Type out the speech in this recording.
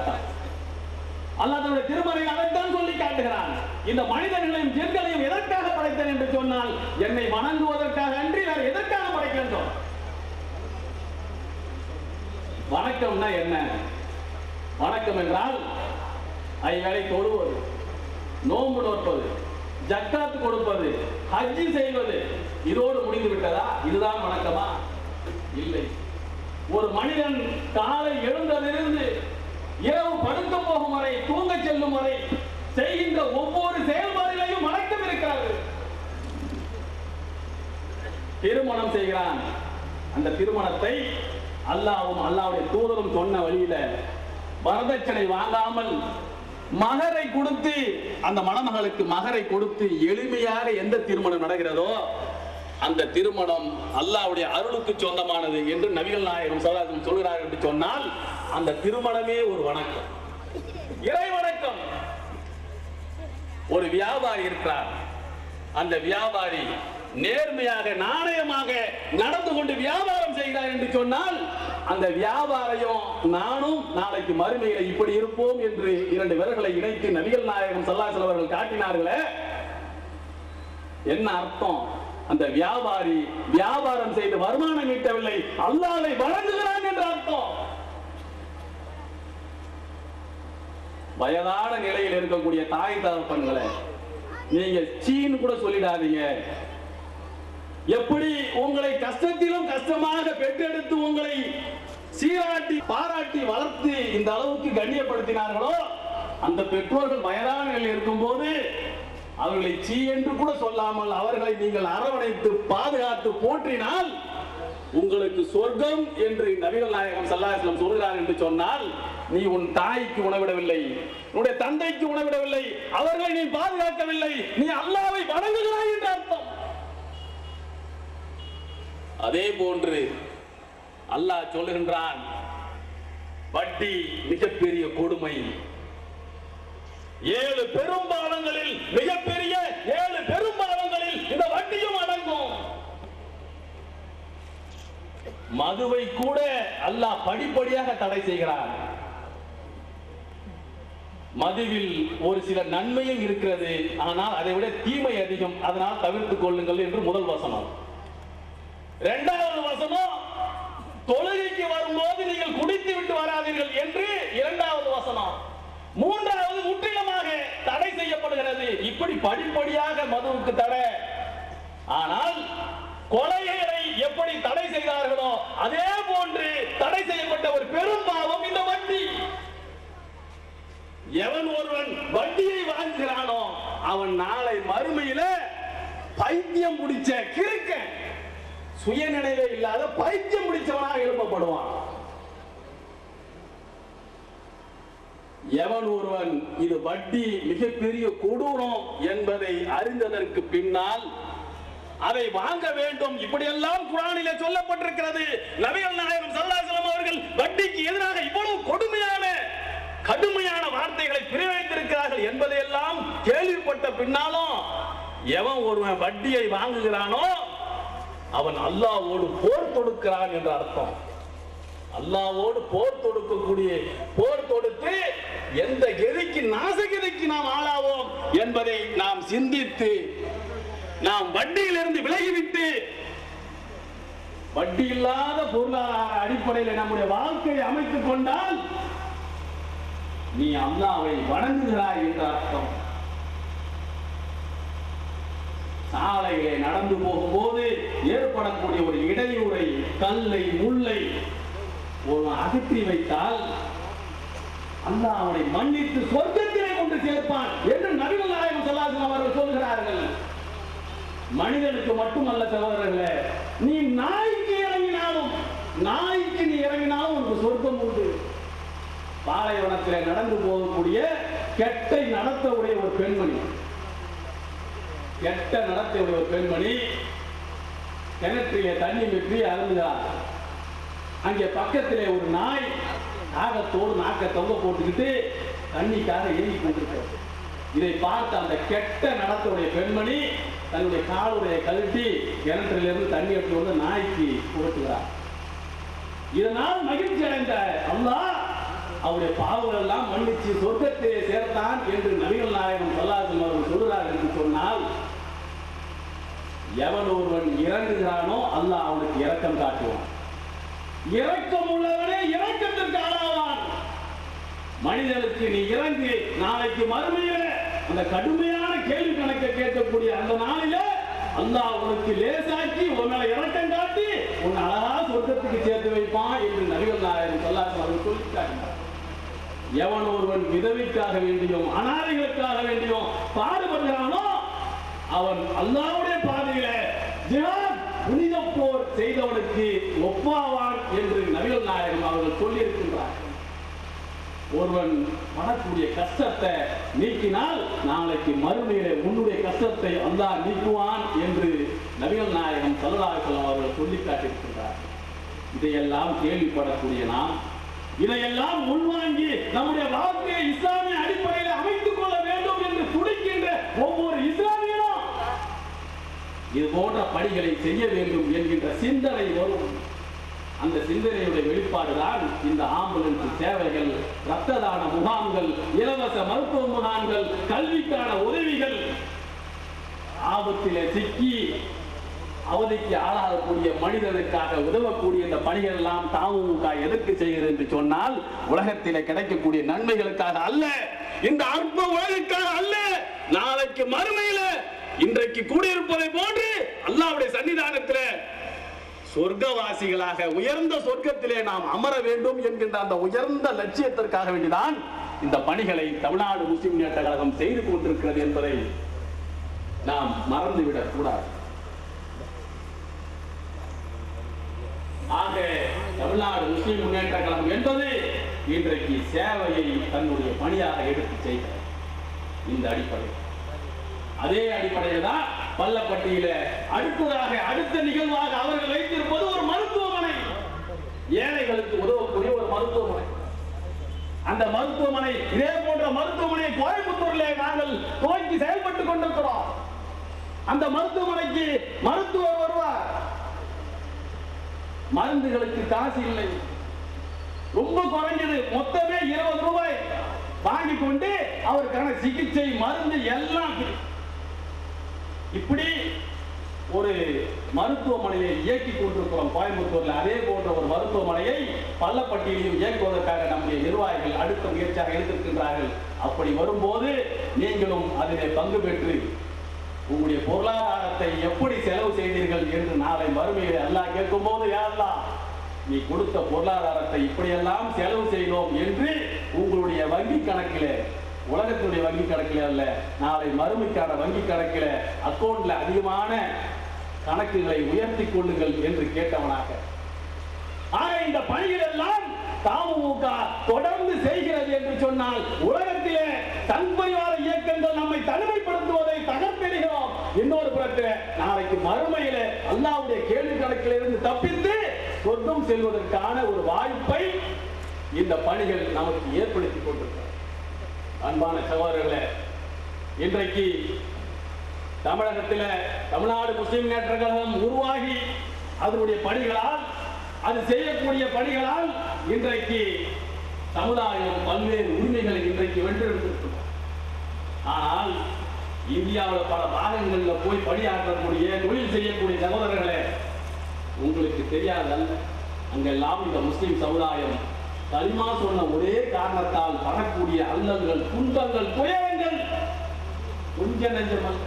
என்பதற்காகத்தான் அல்லாஹ் தன்னுடைய திருமறையில் அதைத்தான் சொல்லி காட்டுகிறான். இந்த மனிதர்களையும் ஜின்களையும் எதற்காக படைத்தேன் என்று சொன்னால் என்னை வணங்குவதற்காக அன்றி வேறு எதற்காக படைக்கின்றோம். வணக்கம்னா என்ன? வணக்கம் என்றால் ஐவேளை தொழுவது, நோன்பு நோற்பது, ஜக்காத்து கொடுப்பது, ஹஜ்ஜி செய்வது, இதோடு முடிந்து விட்டதா? இதுதான் வணக்கமா? இல்லை. ஒரு மனிதன் காலை எழுந்ததிலிருந்து இரவு படுக்க போகும் வரை, தூங்க செல்லும் வரை செய்கின்ற ஒவ்வொரு செயல்பாடுகளையும் வணக்கம் இருக்கிறது. திருமணம் செய்கிறான். அந்த திருமணத்தை அல்லாஹ்வும் அல்லாஹ்வுடைய தூதரும் சொன்ன வழியில வரதட்சணை வாங்காமல் மகரை கொடுத்து, அந்த மணமகளுக்கு மகரை கொடுத்து எளிமையாக எந்த திருமணம் நடக்கிறதோ அந்த திருமணம் அல்லாஹ்வுடைய அருளுக்கு சொந்தமானது என்று நபிகள் நாயகம் ஸல்லல்லாஹு அலைஹி வஸல்லம் சொல்கிறார்கள் என்று சொன்னால் அந்த திருமணமே ஒரு வணக்கம், இறை வணக்கம். ஒரு வியாபாரி இருக்கிறார். அந்த வியாபாரி நேர்மையாக நாணயமாக நடந்து கொண்டு வியாபாரம் செய்கிறார் என்று சொன்னால் அந்த வியாபாரையும் நானும் நாளைக்கு மறுமையில இப்படி இருப்போம் என்று இரண்டு விரல்களை இணைத்து நபிகள் நாயகம் ஸல்லல்லாஹு அலைஹி வஸல்லம் அவர்கள் காட்டினார்களே, என்ன அர்த்தம்? அந்த வியாபாரி வியாபாரம் செய்து வருமானம் ஈட்டவில்லை, அல்லாஹ்வை வணங்குகிறான் என்ற அர்த்தம். வயதான நிலையில் இருக்கக்கூடிய தாய் தகப்பன்களை நீங்க சீன் கூட சொல்லிடாதீங்க. எப்படி உங்களை கஷ்டத்திலும் கஷ்டமாக பெற்றெடுத்து உங்களை சீராட்டி பாராட்டி வளர்த்து இந்த அளவுக்கு கண்ணியப்படுத்தினார்களோ அந்த பெற்றோர்கள் வயதான நிலையில் இருக்கும் போது அவர்களை சீ என்று கூட சொல்லாமல் அவர்களை நீங்கள் அரவணைத்து பாதுகாத்து போற்றினால் உங்களுக்கு சொர்க்கம் என்று நபிகள் நாயகம் ஸல்லல்லாஹு அலைஹி வஸல்லம் சொல்கிறார் என்று சொன்னால் நீ உன் தாய்க்கு உணவிடவில்லை, உன்னுடைய தந்தைக்கு உணவிடவில்லை, அவர்களை நீ பாதுகாக்கவில்லை, நீ அல்லாஹ்வை வணங்குகிறாய் என்று அர்த்தம். அதே போன்று அல்லாஹ் சொல்லுகின்றான், வட்டி மிகப்பெரிய கொடுமை. 7 பெரும்பாவங்களில் மிகப்பெரிய 7 பெரும்பாவங்களில் இந்த வட்டியும் அடங்கும். மதுவை கூட அல்லாஹ் படிப்படியாக தடை செய்கிறார். மதுவில் ஒரு சில நன்மையும் இருக்கிறது, ஆனால் அதை விட தீமை அதிகம், அதனால் தவிர்த்துக் கொள்ளுங்கள் என்று முதல் வசனம். இரண்டாவது வசனம், தொழுகைக்கு வரும்போது நீங்கள் குடித்து விட்டு வராதீர்கள் என்று இரண்டாவது வசனம். மூன்றாவது, முற்றிலுமாக தடை செய்யப்படுகிறது. இப்படி படிப்படியாக மதுவுக்கு தடை. ஆனால் கொலைகளை எப்படி தடை செய்தார்களோ அதே போன்று தடை செய்யப்பட்ட ஒரு பெரும் பாவம் இந்த வட்டி. எவன் ஒருவன் வட்டியை வாங்குகிறானோ அவன் நாளை மறுமையில பைத்தியம் பிடிச்ச கிறுக்க, சுயநினைவே இல்லாத பைத்தியம் பிடிச்சவனாக எழுப்பப்படுவான். எவன் ஒருவன் இது வட்டி மிகப்பெரிய கொடூரம் என்பதை அறிந்ததற்கு பின்னால் அதை வாங்க வேண்டும், இப்படியெல்லாம் குர்ஆனிலே சொல்லப்பட்டிருக்கிறது. நபிகள் நாயகம் ஸல்லல்லாஹு அலைஹி வஸல்லம் அவர்கள் வட்டிக்கு எதிராக இவ்வளவு கொடுமையான கடுமையான வார்த்தைகளை பிரயோகித்திருக்கிறார்கள் என்பதையெல்லாம் கேள்விப்பட்ட பின்னாலும் எவன் ஒருவன் வட்டியை வாங்குகிறானோ அவன் அல்லாஹ்வோடு போர் தொடுக்கிறான் என்ற அர்த்தம். அல்லாஹ்வோடு போர் தொடுக்கக்கூடிய, போர் தொடுத்து எந்த கதிக்கு நாசகதிக்கு நாம் ஆளாவோம் என்பதை நாம் சிந்தித்து நாம் வட்டியிலிருந்து விலகிவிட்டு வட்டி இல்லாத பொருளாதார அடிப்படையில் நம்முடைய வாழ்க்கையை அமைத்துக் கொண்டால் நீ அல்லாஹ்வை வணங்குகிறாய் என்ற அர்த்தம். சாலையிலே நடந்து போகும்போது ஏற்படக்கூடிய ஒரு இடையூறை, கல்லை முல்லை ஒரு அகற்றி வைத்தால் அல்லாஹ் அவனை மன்னித்து சொர்க்கத்திலே கொண்டு சேர்ப்பான் என்று நபிகள் நாயகம் ஸல்லல்லாஹு அலைஹி வஸல்லம் அவர்கள் சொல்கிறார்கள். மனிதனுக்கு மட்டுமல்ல சகோதரர்களே, நீ நாய்க்கு இறங்கினாலும், நாய்க்கு நீ இறங்கினாலும் உனக்கு சொர்க்கம் உண்டு. பாலைவனத்தில் நடந்து போகக்கூடிய கெட்ட நடத்தவுடைய ஒரு பெண்மணி, கெட்ட நடத்தையுடைய ஒரு பெண்மணி கிணற்றிலே தண்ணி விட்டு அருந்துகிறார். அங்கே பக்கத்திலே ஒரு நாய் நாகத்தோடு நாக்க தொங்க போட்டுக்கிட்டு தண்ணிக்காக ஏறி கொண்டிருக்கிறது. இதை பார்த்து அந்த கெட்ட நடத்தையுடைய பெண்மணி தன்னுடைய காலுடைய கழட்டி கிணற்றிலிருந்து தண்ணி எடுத்து வந்து நாய்க்கு புகட்டுகிறார். இதனால் மகிழ்ச்சி அடைந்த அல்லாஹ் அவருடைய பாவங்கள் எல்லாம் மன்னிச்சு சொர்க்கத்தை சேர்த்தான் என்று நபிகள் நாயகம் ஸல்லல்லாஹு அலைஹி வஸல்லம் சொல்றார் என்று சொன்னால், எவன் ஒருவன் இறங்குகிறானோ அல்லாஹ் அவனுக்கு இரக்கம் காட்டுவான். இரக்கம் உள்ளவனே இரக்கத்திற்கு ஆளாவான். மனிதனுக்கு நீ இறங்கு, நாளைக்கு மறுமையில அந்த கடுமையான கேள்வி கணக்கை கேட்கக்கூடிய அந்த நாளில அல்லாஹ் உனக்கு லேசாக்கி உன் மேல இரக்கம் காட்டி உன் அழகா சொர்க்கத்துக்கு சேர்த்து வைப்பான் என்று நபிகள் நாயகம் ஸல்லல்லாஹு அலைஹி வஸல்லம் சொல்லிட்டாங்க. எவன் ஒருவன் விதவைக்காக வேண்டியும் அனாதைகளுக்காக வேண்டியும் பாடுபடுகிறானோ அவன் அல்லாஹ்வுடைய பாதையில ஜிஹாத் புனித போர் செய்தவனுக்கு ஒப்பாவான் என்று நபிகள் நாயகம் அவர்கள் சொல்லி இருக்கின்றார்கள். ஒருவன் படக்கூடிய கஷ்டத்தை நீக்கினால் நாளைக்கு மறுமையிலே உன்னுடைய கஷ்டத்தை அல்லாஹ் நீக்குவான் என்று நபிகள் நாயகம் ஸல்லல்லாஹு அலைஹி வஸல்லம் அவர்கள் சொல்லி காட்டியிருக்கிறார்கள். இதையெல்லாம் கேள்விப்படக்கூடிய நாம் இதையெல்லாம் முன்வாங்கி நம்முடைய வாழ்க்கையை இஸ்லாமிய அடிப்படையில் அமைத்துக் கொள்ள வேண்டும் என்று துடிக்கின்ற ஒவ்வொரு இஸ்லாமியனும் இது போன்ற பணிகளை செய்ய வேண்டும் என்கின்ற சிந்தனை வரும். அந்த சிந்தனையுடைய வெளிப்பாடுதான் இந்த ஆம்புலன்ஸ் சேவைகள், இரத்த தான முகாம்கள், இலவச மருத்துவ முகாம்கள், கல்விக்கான உதவிகள். ஆபத்திலே சிக்கி அவதிக்கு ஆளாகக்கூடிய மனிதனுக்காக உதவக்கூடிய இந்த பணிகள் எல்லாம் தமுக எதற்கு செய்கிறது என்று சொன்னால், உலகத்திலே கிடைக்கக்கூடிய நன்மைகளுக்காக அல்ல, இந்த அற்ப உலகிற்காக அல்ல, நாளைக்கு மறுமையில இன்றைக்கு கூடியிருப்பதை போன்று அல்லாஹ்வுடைய சன்னிதானத்திலே சொர்க்கவாசிகளாக உயர்ந்த சொர்க்கத்திலே நாம் அமர வேண்டும் என்கின்ற அந்த உயர்ந்த லட்சியத்திற்காக வேண்டிதான் இந்த பணிகளை தமிழ்நாடு முஸ்லிம் முன்னேற்ற கழகம் செய்து கொண்டிருக்கிறது என்பதை நாம் மறந்துவிடக் கூடாது. ஆக தமிழ்நாடு முஸ்லிம் முன்னேற்ற கழகம் என்பது இன்றைக்கு சேவையை தன்னுடைய பணியாக எடுத்து செய்கிறது. இந்த அடிப்படையில் அதே அடிப்படையில் தான் பள்ளப்பட்டியில அடுத்ததாக அடுத்த நிகழ்வாக அவர்கள் வைத்திருப்பது ஒரு மருத்துவமனை, ஏழைகளுக்கு உதவக்கூடிய ஒரு மருத்துவமனை. அந்த மருத்துவமனை, இதே போன்ற மருத்துவமனையை கோயம்புத்தூரிலே நாங்கள் துவக்கி செயல்பட்டுக் கொண்டிருக்கிறோம். அந்த மருத்துவமனைக்கு மருத்துவர் வருவார், மருந்துகளுக்கு காசு இல்லை, ரொம்ப குறைஞ்சது மொத்தமே 20 ரூபாய் வாங்கி கொண்டு அவருக்கான சிகிச்சை மருந்து எல்லாம் இப்படி ஒரு மருத்துவமனையை இயக்கி கொண்டிருக்கிறோம் கோயம்புத்தூர்ல. அதே போன்ற ஒரு மருத்துவமனையை பள்ளப்பட்டியிலும் இயக்குவதற்காக நம்முடைய நிர்வாகிகள் அடுத்த முயற்சியாக எடுத்திருக்கின்றார்கள். அப்படி வரும்போது நீங்களும் அதிலே பங்கு பெற்று உங்களுடைய பொருளாதாரத்தை எப்படி செலவு செய்தீர்கள் என்று நாளை மறுமையை அல்லாஹ் கேட்கும் போது, யா அல்லாஹ் நீ கொடுத்த பொருளாதாரத்தை இப்படியெல்லாம் செலவு செய்தோம் என்று உங்களுடைய வங்கி கணக்கிலே, உலகத்துடைய வங்கி கணக்கில் அல்ல, நாளை மறுமைக்கான வங்கி கணக்கில் அக்கௌண்ட்ல அதிகமான கணக்குகளை உயர்த்தி கொள்ளுங்கள் என்று கேட்டவனாக. ஆக இந்த பணிகள் எல்லாம் தமுக தொடர்ந்து செய்கிறது என்று சொன்னால், உலகத்திலே தன்பரிவார இயக்கங்கள் நம்மை தனிமைப்படுத்துவதை தகர்த்தெறிகிறோம். இன்னொரு புறத்தில் நாளைக்கு மறுமையில அல்லாஹ்வுடைய கேள்வி கணக்கில் இருந்து தப்பித்து சொர்க்கம் செல்வதற்கான ஒரு வாய்ப்பை இந்த பணிகள் நமக்கு ஏற்படுத்தி கொண்டிருக்கிறது. அன்பான சகோதரர்களே, இன்றைக்கு தமிழகத்தில் தமிழ்நாடு முஸ்லிம் முன்னேற்ற கழகம் உருவாகி அதனுடைய பணிகளால், அது செய்யக்கூடிய பணிகளால் இன்றைக்கு சமுதாயம் பல்வேறு உரிமைகளை இன்றைக்கு வென்றிருக்கிறது. ஆனால் இந்தியாவில் பல பாகங்களில் போய் பணியாற்றக்கூடிய தொழில் செய்யக்கூடிய சகோதரர்களே, உங்களுக்கு தெரியாதல்ல, அங்கெல்லாம் இந்த முஸ்லிம் சமுதாயம் கலிமா சொன்ன ஒரே காரணத்தால் வரக்கூடிய அல்லல்கள், துன்பங்கள், துயரங்கள் கொஞ்ச நெஞ்சமல்ல.